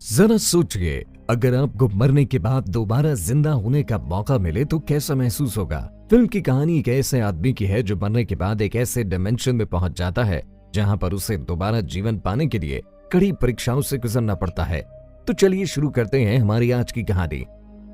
जरा सोचिए, अगर आपको मरने के बाद दोबारा जिंदा होने का मौका मिले तो कैसा महसूस होगा। फिल्म की कहानी एक ऐसे आदमी की है जो मरने के बाद एक ऐसे डिमेंशन में पहुंच जाता है जहां पर उसे दोबारा जीवन पाने के लिए कड़ी परीक्षाओं से गुजरना पड़ता है। तो चलिए शुरू करते हैं हमारी आज की कहानी।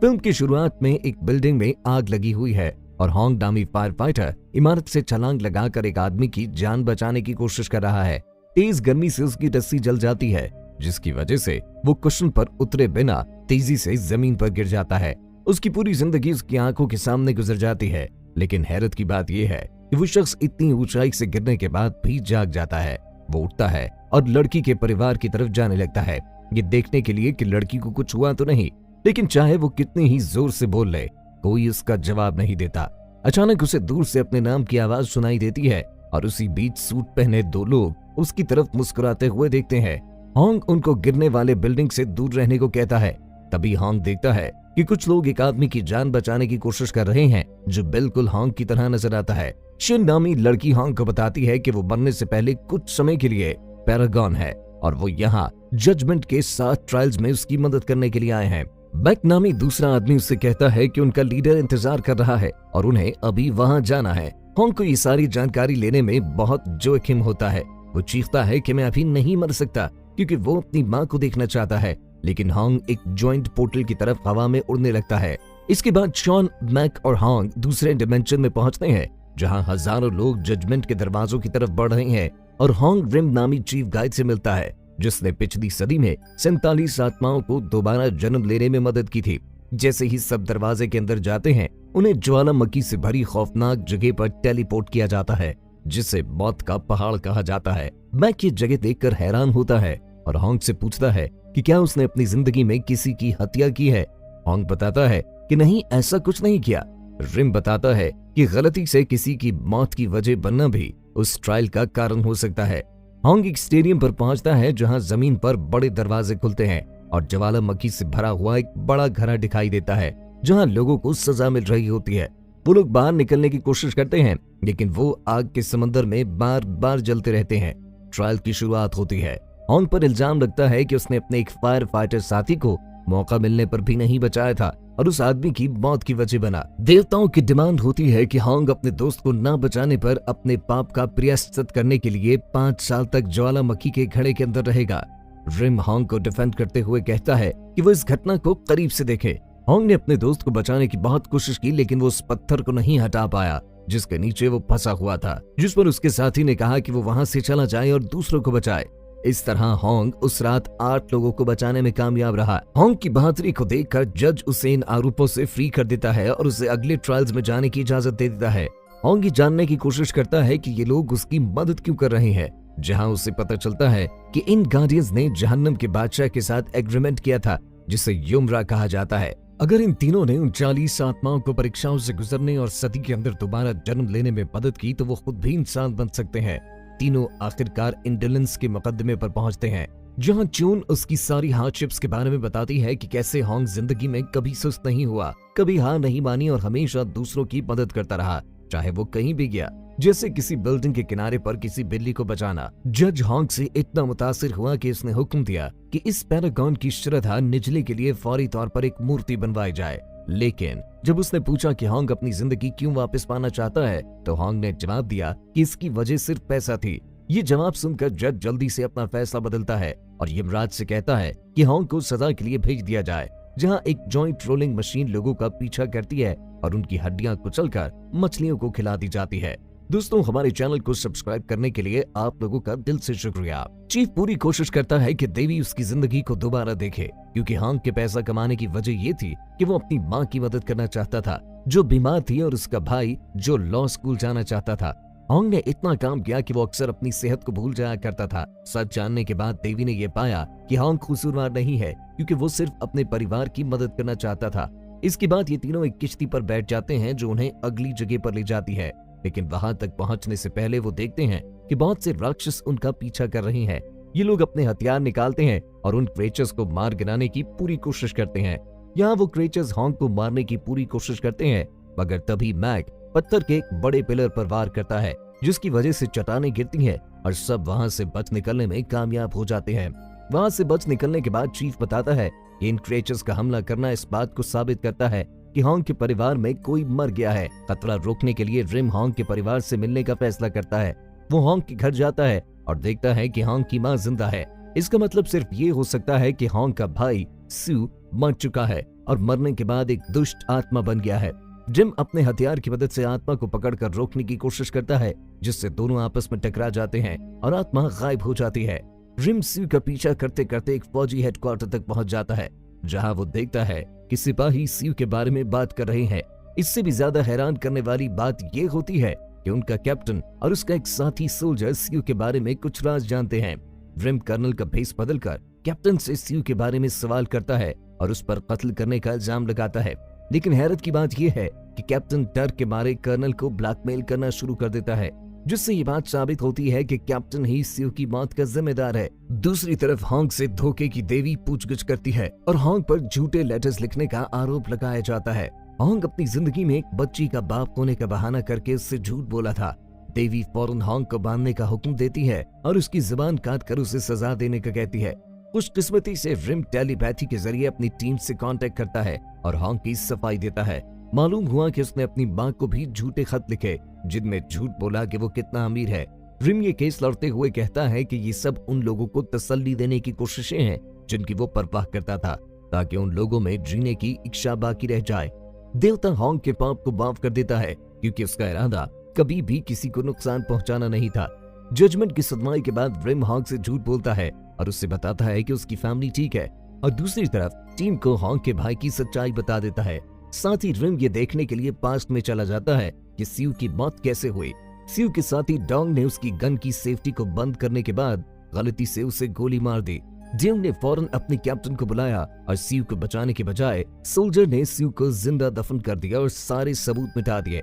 फिल्म की शुरुआत में एक बिल्डिंग में आग लगी हुई है और होंग नामी फायर फाइटर इमारत से छलांग लगाकर एक आदमी की जान बचाने की कोशिश कर रहा है। तेज गर्मी से उसकी रस्सी जल जाती है, जिसकी वजह से वो कुशन पर उतरे बिना तेजी से जमीन पर गिर जाता है। उसकी पूरी जिंदगी उसकी आंखों के सामने गुजर जाती है, लेकिन हैरत की बात यह है कि वो शख्स इतनी ऊंचाई से गिरने के बाद भी जाग जाता है। वो उठता है और लड़की के परिवार की तरफ जाने लगता है, ये देखने के लिए कि लड़की को कुछ हुआ तो नहीं, लेकिन चाहे वो कितनी ही जोर से बोल ले, कोई उसका जवाब नहीं देता। अचानक उसे दूर से अपने नाम की आवाज सुनाई देती है और उसी बीच सूट पहने दो लोग उसकी तरफ मुस्कुराते हुए देखते हैं। होंग उनको गिरने वाले बिल्डिंग से दूर रहने को कहता है। तभी होंग देखता है कि कुछ लोग एक आदमी की जान बचाने की कोशिश कर रहे हैं जो बिल्कुल होंग की तरह नजर आता है। शिन नामी लड़की होंग को बताती है कि वो मरने से पहले कुछ समय के लिए पैरागॉन है और वो यहाँ जजमेंट के 7 ट्रायल्स में उसकी मदद करने के लिए आए हैं। बैक नामी दूसरा आदमी उससे कहता है कि उनका लीडर इंतजार कर रहा है और उन्हें अभी वहां जाना है। होंग को ये सारी जानकारी लेने में बहुत जोखिम होता है। वो चीखता है कि मैं अभी नहीं मर सकता, क्योंकि वो अपनी माँ को देखना चाहता है, लेकिन होंग एक जॉइंट पोर्टल की तरफ हवा में उड़ने लगता है। इसके बाद शॉन, मैक और होंग दूसरे डिमेंशन में पहुंचते हैं जहां हजारों लोग जजमेंट के दरवाजों की तरफ बढ़ रहे हैं और होंग रिम नामी चीफ गाइड से मिलता है, जिसने पिछली सदी में 47 आत्माओं को दोबारा जन्म लेने में मदद की थी। जैसे ही सब दरवाजे के अंदर जाते हैं, उन्हें ज्वालामुखी से भरी खौफनाक जगह पर टेलीपोर्ट किया जाता है, जिसे मौत का पहाड़ कहा जाता है। मैक ये जगह देखकर हैरान होता है और होंग से पूछता है कि क्या उसने अपनी जिंदगी में किसी की हत्या की है। होंग बताता है कि नहीं, ऐसा कुछ नहीं किया। रिम बताता है कि गलती से किसी की मौत की वजह बनना भी उस ट्रायल का कारण हो सकता है। होंग एक स्टेडियम पर पहुंचता है जहां जमीन पर बड़े दरवाजे खुलते हैं और ज्वालामुखी से भरा हुआ एक बड़ा घड़ा दिखाई देता है जहां लोगों को सजा मिल रही होती है। वो लोग बाहर निकलने की कोशिश करते हैं, लेकिन वो आग के समंदर में बार बार जलते रहते हैं। ट्रायल की शुरुआत होती है। होंग पर इल्जाम लगता है कि उसने अपने एक फायर फाइटर साथी को मौका मिलने पर भी नहीं बचाया था और उस आदमी की मौत की वजह बना। देवताओं की डिमांड होती है कि होंग अपने दोस्त को न बचाने पर अपने पाप का प्रायश्चित करने के लिए 5 साल तक ज्वालामुखी के घड़े के अंदर रहेगा। रिम होंग को डिफेंड करते हुए कहता है कि वो इस घटना को करीब से देखे। होंग ने अपने दोस्त को बचाने की बहुत कोशिश की, लेकिन वो उस पत्थर को नहीं हटा पाया जिसके नीचे वो फंसा हुआ था, जिस पर उसके साथी ने कहा कि वो वहां से चला जाए और दूसरों को बचाए। इस तरह होंग उस रात 8 लोगों को बचाने में कामयाब रहा। होंग की बहादुरी को देखकर जज उसे इन आरोपों से फ्री कर देता है और उसे अगले ट्रायल्स में जाने की इजाजत दे देता है। होंग ये जानने की कोशिश करता है कि ये लोग उसकी मदद क्यों कर रहे हैं, जहां उसे पता चलता है कि इन गार्डियंस ने जहन्नम के बादशाह के साथ एग्रीमेंट किया था, जिसे युमरा कहा जाता है। अगर इन तीनों ने 39 आत्माओं को परीक्षाओं से गुजरने और सदी के अंदर दोबारा जन्म लेने में मदद की, तो वो खुद भी इंसान बन सकते हैं। तीनों आखिरकार इंडोलेंस के मुकदमे पर पहुंचते हैं, जहां च्यून उसकी सारी हार्डशिप्स के बारे में बताती है कि कैसे होंग जिंदगी में कभी सुस्त नहीं हुआ, कभी हार नहीं मानी और हमेशा दूसरों की मदद करता रहा, चाहे वो कहीं भी गया, जैसे किसी बिल्डिंग के किनारे पर किसी बिल्ली को बचाना। जज होंग से इतना मुतासिर हुआ कि उसने हुक्म दिया कि इस पैरागॉन की श्रद्धा निजले के लिए फौरी तौर पर एक मूर्ति बनवाई जाए। लेकिन जब उसने पूछा कि होंग अपनी जिंदगी क्यों वापस पाना चाहता है, तो होंग ने जवाब दिया कि इसकी वजह सिर्फ पैसा थी। ये जवाब सुनकर जज जल्दी से अपना फैसला बदलता है और यमराज से कहता है कि होंग को सजा के लिए भेज दिया जाए, जहां एक जॉइंट रोलिंग मशीन लोगों का पीछा करती है और उनकी हड्डियां कुचलकर मछलियों को खिला दी जाती है। दोस्तों, हमारे चैनल को सब्सक्राइब करने के लिए आप लोगों का दिल से शुक्रिया। चीफ पूरी कोशिश करता है कि देवी उसकी जिंदगी को दोबारा देखे, क्योंकि होंग के पैसा कमाने की वजह ये थी कि वो अपनी माँ की मदद करना चाहता था, जो बीमार थी, और उसका भाई जो लॉ स्कूल जाना चाहता था। होंग ने इतना काम किया कि वो अक्सर अपनी सेहत को भूल जाया करता था। सच जानने के बाद देवी ने यह पाया कि होंग कसूरवार नहीं है, क्योंकि वो सिर्फ अपने परिवार की मदद करना चाहता था। इसके बाद ये तीनों एक किश्ती पर बैठ जाते हैं जो उन्हें अगली जगह पर ले जाती है, लेकिन वहां तक पहुंचने से पहले वो देखते हैं कि बहुत से राक्षस उनका पीछा कर रहे हैं। ये लोग अपने हथियार निकालते हैं और उन क्रेचर्स को मार गिराने की पूरी कोशिश करते हैं। यहाँ वो क्रेचर्स होंग को मारने की पूरी कोशिश करते हैं, मगर तभी मैक पत्थर के एक बड़े पिलर पर वार करता है, जिसकी वजह से चट्टानें गिरती हैं और सब वहां से बच निकलने में कामयाब हो जाते हैं। वहां से बच निकलने के बाद चीफ बताता है कि इन क्रिएचर्स का हमला करना इस बात को साबित करता है कि हॉन्ग के परिवार में कोई मर गया है। खतरा रोकने के लिए रिम हॉन्ग के परिवार से मिलने का फैसला करता है। वो हॉन्ग के घर जाता है और देखता है कि हॉन्ग की माँ जिंदा है। इसका मतलब सिर्फ ये हो सकता है कि हॉन्ग का भाई स्यू मर चुका है और मरने के बाद एक दुष्ट आत्मा बन गया है। जिम अपने हथियार की मदद से आत्मा को पकड़कर रोकने की कोशिश करता है, जिससे दोनों आपस में टकरा जाते हैं और आत्मा गायब हो जाती है। रिम स्यू का पीछा करते करते एक फौजी हेडक्वार्टर तक पहुंच जाता है, जहां वो देखता है कि सिपाही स्यू के बारे में बात कर रहे हैं। इससे भी ज्यादा हैरान करने वाली बात ये होती है कि उनका कैप्टन और उसका एक साथी सोल्जर स्यू के बारे में कुछ राज जानते हैं। रिम कर्नल का भेष बदलकर कैप्टन से स्यू के बारे में सवाल करता है और उस पर कत्ल करने का इल्जाम लगाता है। लेकिन हैरत की बात यह है कि कैप्टन डर के मारे कर्नल को ब्लैकमेल करना शुरू कर देता है, जिससे ये बात साबित होती है कि कैप्टन ही स्यू की मौत का जिम्मेदार है। दूसरी तरफ हॉन्ग से धोखे की देवी पूछगिछ करती है और हॉन्ग पर झूठे लेटर्स लिखने का आरोप लगाया जाता है। हॉन्ग अपनी जिंदगी में एक बच्ची का बाप होने का बहाना करके उससे झूठ बोला था। देवी फौरन हॉन्ग को बांधने का हुक्म देती है और उसकी जुबान काट कर उसे सजा देने का कहती है। खुशकिस्मती से रिम टेलीपैथी के जरिए अपनी टीम से कांटेक्ट करता है और हॉन्ग की सफाई देता है। मालूम हुआ कि उसने अपनी मां को भी झूठे खत लिखे, जिनमें झूठ बोला कि वो कितना अमीर है। रिम ये केस लड़ते हुए कहता है कि ये सब उन लोगों को तसल्ली देने की कोशिशें हैं जिनकी वो परवाह करता था, ताकि उन लोगों में जीने की इच्छा बाकी रह जाए। देवता हॉन्ग के पाप को माफ कर देता है, क्योंकि उसका इरादा कभी भी किसी को नुकसान पहुंचाना नहीं था। जजमेंट की सुनवाई के बाद रिम हॉन्ग से झूठ बोलता है और उससे बताता है कि उसकी फैमिली ठीक है, और दूसरी तरफ टीम को हॉन्ग के भाई की सच्चाई बता देता है। साथ ही रिम ये देखने के लिए पास्ट में चला जाता है कि स्यू की मौत कैसे हुई। स्यू के साथी डोंग ने उसकी गन की सेफ्टी को बंद करने के बाद गलती से उसे गोली मार दी। डोंग ने फौरन अपने कैप्टन को बुलाया और स्यू को बचाने के बजाय सोल्जर ने स्यू को जिंदा दफन कर दिया और सारे सबूत मिटा दिए।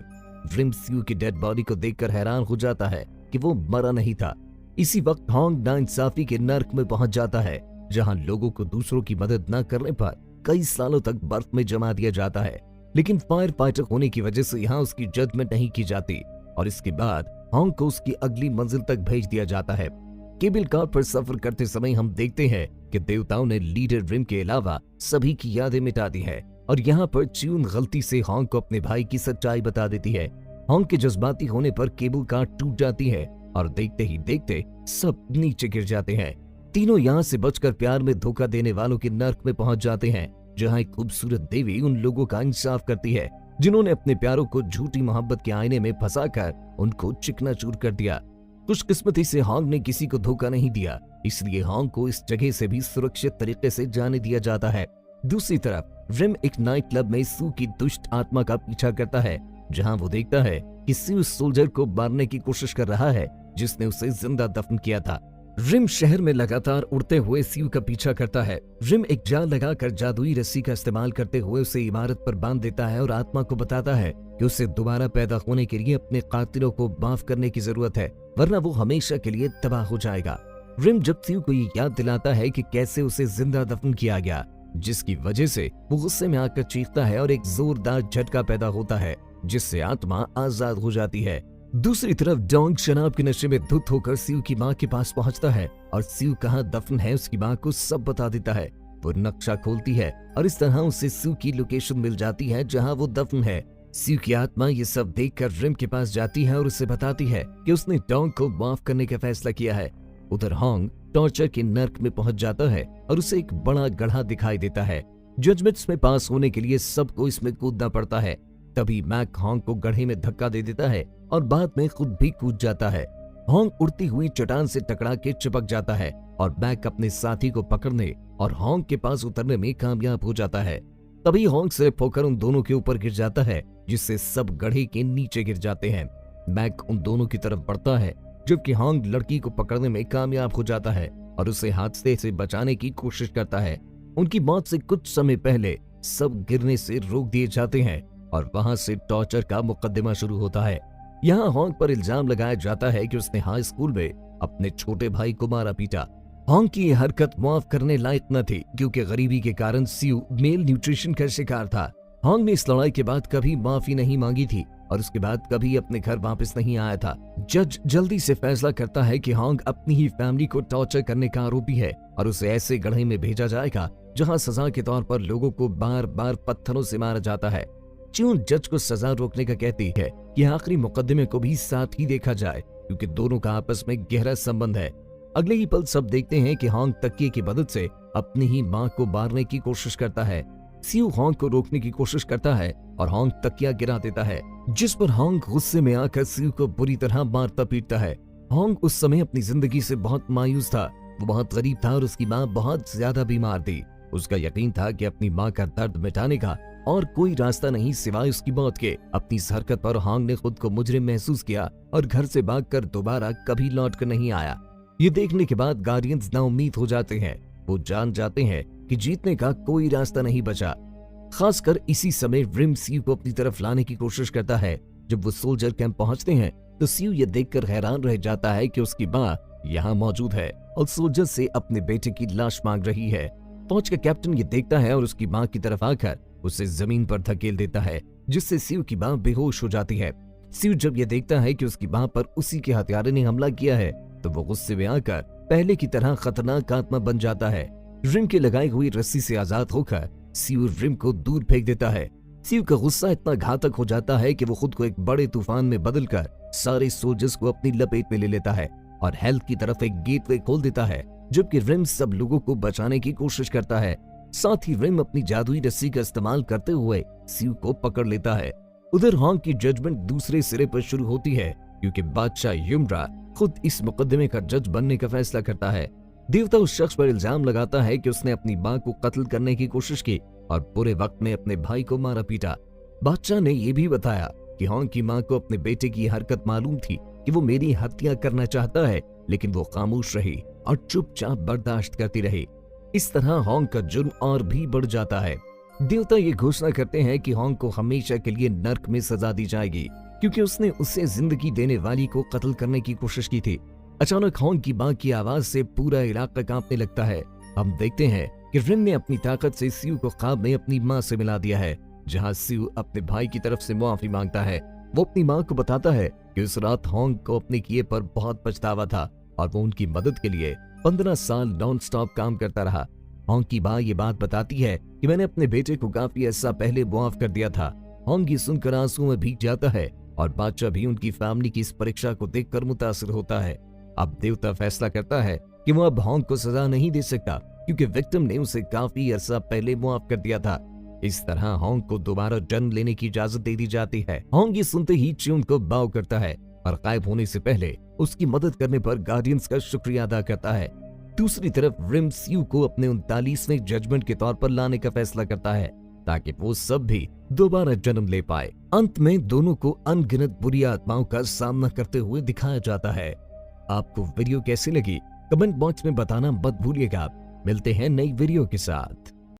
रिम स्यू की डेड बॉडी को देखकर हैरान हो जाता है कि वो मरा नहीं था। इसी वक्त हॉन्ग नाइंसाफी के नर्क में पहुंच जाता है, जहां लोगों को दूसरों की मदद न करने पर कई सालों तक बर्फ में जमा दिया जाता है। लेकिन फायर फाइटर होने की वजह से यहाँ उसकी जजमेंट नहीं की जाती और इसके बाद हॉन्ग को उसकी अगली मंजिल तक भेज दिया जाता है। केबल कार पर सफर करते समय हम देखते हैं कि देवताओं ने लीडर रिम के अलावा सभी की यादें मिटा दी है, और यहाँ पर च्यून गलती से हॉन्ग को अपने भाई की सच्चाई बता देती है। हॉन्ग के जज्बाती होने पर केबल कार टूट जाती है और देखते ही देखते सब नीचे गिर जाते हैं। तीनों यहाँ से बचकर प्यार में धोखा देने वालों के नर्क में पहुंच जाते हैं, जहाँ एक खूबसूरत देवी उन लोगों का इंसाफ करती है जिन्होंने अपने प्यारों को झूठी मोहब्बत के आईने में फंसाकर उनको चिकनाचूर कर दिया। खुशकिस्मती से हॉन्ग ने किसी को धोखा नहीं दिया, इसलिए हॉन्ग को इस जगह से भी सुरक्षित तरीके से जाने दिया जाता है। दूसरी तरफ रिम एक नाइट क्लब में स्यू की दुष्ट आत्मा का पीछा करता है, जहां वो देखता है कि स्यू सोल्जर को मारने की कोशिश कर रहा है जिसने उसे जिंदा दफन किया था। रिम शहर में लगातार उड़ते हुए स्यू का पीछा करता है। रिम एक जाल लगाकर जादुई रस्सी का इस्तेमाल करते हुए उसे इमारत पर बांध देता है और आत्मा को बताता है कि उसे दोबारा पैदा होने के लिए अपने कातिलों को माफ करने की जरूरत है, वरना वो हमेशा के लिए तबाह हो जाएगा। रिम जब स्यू को ये याद दिलाता है कि कैसे उसे जिंदा दफन किया गया, जिसकी वजह से वो गुस्से में आकर चीखता है और एक जोरदार झटका पैदा होता है, जिससे आत्मा आजाद हो जाती है। दूसरी तरफ डोंग शराब के नशे में धुत होकर स्यू की माँ के पास पहुंचता है और स्यू कहाँ दफन है उसकी माँ को सब बता देता है। वो नक्शा खोलती है और इस तरह उसे स्यू की लोकेशन मिल जाती है जहाँ वो दफन है। स्यू की आत्मा ये सब देखकर रिम के पास जाती है और उसे बताती है कि उसने डोंग को माफ करने का फैसला किया है। उधर हॉन्ग टॉर्चर के नर्क में पहुंच जाता है और उसे एक बड़ा गड्ढा दिखाई देता है। जजमेंट्स में पास होने के लिए सबको इसमें कूदना पड़ता है। तभी मैक हॉन्ग को गड्ढे में धक्का दे देता है और बाद में खुद भी कूद जाता है। हॉन्ग उड़ती हुई चट्टान से टकरा के चिपक जाता है और मैक अपने साथी को पकड़ने और हॉन्ग के पास उतरने में कामयाब हो जाता है। तभी हॉन्ग स्लिप होकर उन दोनों के ऊपर गिर जाता है, जिससे सब गड्ढे के नीचे गिर जाते हैं। मैक उन दोनों की तरफ बढ़ता है, जबकि हॉन्ग लड़की को पकड़ने में कामयाब हो जाता है और उसे हादसे से बचाने की कोशिश करता है। उनकी मौत से कुछ समय पहले सब गिरने से रोक दिए जाते हैं और वहां से टॉर्चर का मुकदमा शुरू होता है। यहाँ हॉन्ग पर इल्जाम लगाया जाता है कि उसने हाई स्कूल में अपने छोटे भाई को मारा पीटा। हॉन्ग की यह हरकत माफ करने लायक न थी, क्योंकि गरीबी के कारण स्यू मेल न्यूट्रिशन का शिकार था। हॉन्ग ने इस लड़ाई के बाद कभी माफी नहीं मांगी थी और उसके बाद कभी अपने घर वापस नहीं आया था। जज जल्दी से फैसला करता है कि हॉन्ग अपनी ही फैमिली को टॉर्चर करने का आरोपी है और उसे ऐसे गड्ढे में भेजा जाएगा जहां सजा के तौर पर लोगों को बार बार पत्थरों से मारा जाता है। च्यून जज को सजा रोकने का कहती है कि आखिरी मुकदमे को भी साथ ही देखा जाए क्योंकि दोनों का आपस में गहरा संबंध है। अगले ही पल सब देखते हैं कि हॉन्ग तकिए की मदद से अपनी ही मां को मारने की कोशिश करता है। सियू हॉन्ग को रोकने की कोशिश करता है और हॉन्ग तकिया गिरा देता है, जिस पर हॉन्ग गुस्से में आकर सियू को बुरी तरह मारता पीटता है। हॉन्ग उस समय अपनी जिंदगी से बहुत मायूस था। वो बहुत गरीब था और उसकी मां बहुत ज्यादा बीमार थी। उसका यकीन था कि अपनी मां का दर्द मिटाने का और कोई रास्ता नहीं सिवाय उसकी मौत के। अपनी इस हरकत पर हॉन्ग ने खुद को मुजरिम महसूस किया और घर से भागकर दोबारा कभी लौट कर नहीं आया। ये देखने के बाद गार्डियंस नाउम्मीद हो जाते हैं। वो जान जाते हैं कि जीतने का कोई रास्ता नहीं बचा। खासकर इसी समय रिम सियू को अपनी तरफ लाने की कोशिश करता है। जब वो सोल्जर कैंप पहुंचते हैं तो सियू ये देखकर हैरान रह जाता है कि उसकी मां यहाँ मौजूद है और सोल्जर से अपने बेटे की लाश मांग रही है। फौज का कैप्टन ये देखता है और उसकी मां की तरफ आकर उसे जमीन पर धकेल देता है, जिससे सियू की मां बेहोश हो जाती है। सियू जब ये देखता है कि उसकी मां पर उसी के हत्यारे ने हमला किया है तो वो गुस्से में आकर पहले की तरह खतरनाक आत्मा बन जाता है। रिम के लगाई हुई रस्सी से आजाद होकर सियू रिम को दूर फेंक देता है। सियू का गुस्सा इतना घातक हो जाता है कि वो खुद को एक बड़े तूफान में बदलकर सारे सोल्जर्स को अपनी लपेट में ले लेता है और हेल्थ की तरफ एक गेटवे खोल देता है, जबकि रिम सब लोगों को बचाने की कोशिश करता है। साथ ही रिम अपनी जादुई रस्सी का इस्तेमाल करते हुए सियू को पकड़ लेता है। उधर हॉन्ग की जजमेंट दूसरे सिरे पर शुरू होती है क्योंकि बादशाह युमरा खुद इस मुकदमे का जज बनने का फैसला करता है। देवता उस शख्स पर इल्जाम लगाता है कि उसने अपनी मां को कत्ल करने की कोशिश की और बुरे वक्त में अपने भाई को मारा पीटा। बादशाह ने यह भी बताया कि हॉन्ग की मां को अपने बेटे की हरकत मालूम थी कि वो मेरी हत्या करना चाहता है, लेकिन वो खामोश रही और चुपचाप बर्दाश्त करती रही। इस तरह हॉन्ग का जुर्म और भी बढ़ जाता है। देवता ये घोषणा करते हैं कि हॉन्ग को हमेशा के लिए नर्क में सजा दी जाएगी क्योंकि उसने उसे जिंदगी देने वाली को कत्ल करने की कोशिश की थी। अचानक हॉन्ग की मां की आवाज से पूरा इलाका कांपने लगता है। हम देखते हैं कि रिम ने अपनी ताकत से सियू को ख्वाब में अपनी मां से मिला दिया है, जहां सियू अपने भाई की तरफ से मुआफी मांगता है। वो अपनी मां को बताता है कि उस रात हॉन्ग को अपने किए पर बहुत पछतावा था और वो उनकी मदद के लिए 15 साल नॉन स्टॉप काम करता रहा। हॉन्ग की मां ये बात बताती है कि मैंने अपने बेटे को काफी अर्सा पहले मुआफ कर दिया था। हॉन्ग ये सुनकर आंसू में भीग जाता है और बादशाह भी उनकी फैमिली की इस परीक्षा को देखकर मुतासिर होता है। अब देवता फैसला करता है कि वो अब हॉन्ग को सजा नहीं दे सकता क्योंकि विक्टिम ने उसे काफी अर्सा पहले मुआफ कर दिया था। इस तरह हॉन्ग को दोबारा जन्म लेने की इजाजत दे दी जाती है। हॉन्ग ये सुनते ही च्यून को बाव करता है और गायब होने से पहले उसकी मदद करने पर गार्डियंस का शुक्रिया अदा करता है। दूसरी तरफ रिम सियू को अपने 39वें जजमेंट के तौर पर लाने का फैसला करता है ताकि वो सब भी दोबारा जन्म ले पाए। अंत में दोनों को अनगिनत बुरी आत्माओं का सामना करते हुए दिखाया जाता है। आपको वीडियो कैसी लगी कमेंट बॉक्स में बताना मत भूलिएगा। मिलते हैं नई वीडियो के साथ।